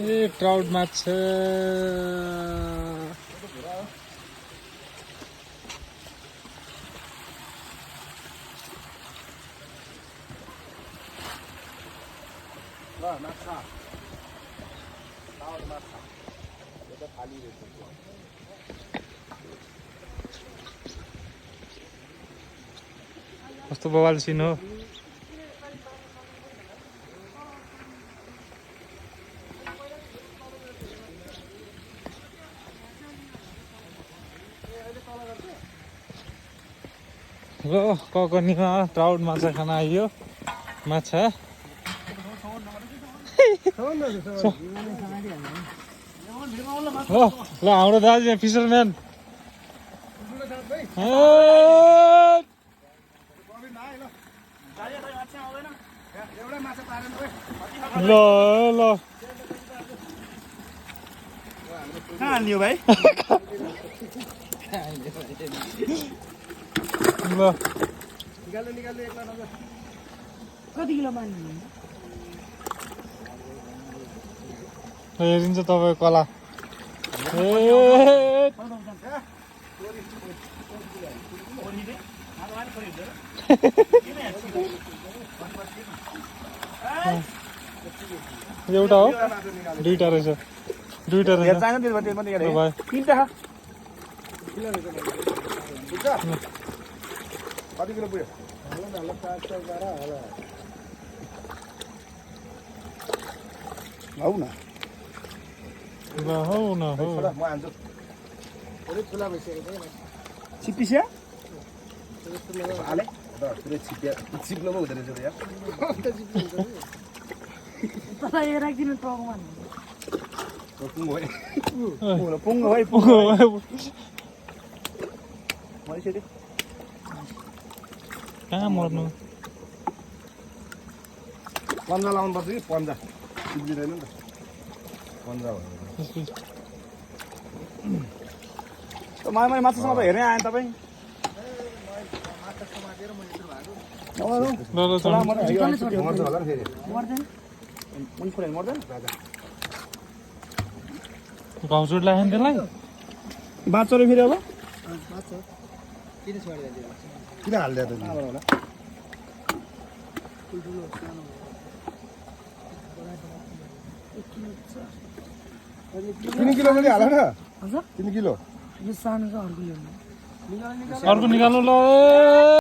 ए trout माछा कस्तो बवाल सिन हो। ल ककनीमा ट्राउट माछा खान आइयो। माछा ल हाम्रो दाजु यहाँ फिसरम्यान ल ल कहाँ हाल्ने हो भाइ? ल कति किलो मान्नु? हेरिन्छ तपाईँ कला। एउटा हो दुईटा रहेछ दुईटा रहेछ भाइ कति किलो पुग्यो? हौ न हौ न हौ म हान्छु। छिप्पिस्या हाले पुरै छिप्पिया छिप्नु पो हुँदो रहेछ त यार। तपाईँ राखिदिनु टाउकोमा। पुङ्गो है पुङ्गो है मरिसक्यो। कहाँ मर्नु। पन्जा लाउनु पर्छ कि पन्जा टिप्दिँदैन नि त पन्जा भयो। माछासँग त हेर्ने आएँ तपाईँ। घाउचोट लाग्यो नि त्यसलाई। बाँच्छ र फेरि अब किन हालिदियो त? 3 किलो पनि हाल न। 3 किलो यो सानो छ अर्को ल्याउनु। अर्को निकाल्नु ल।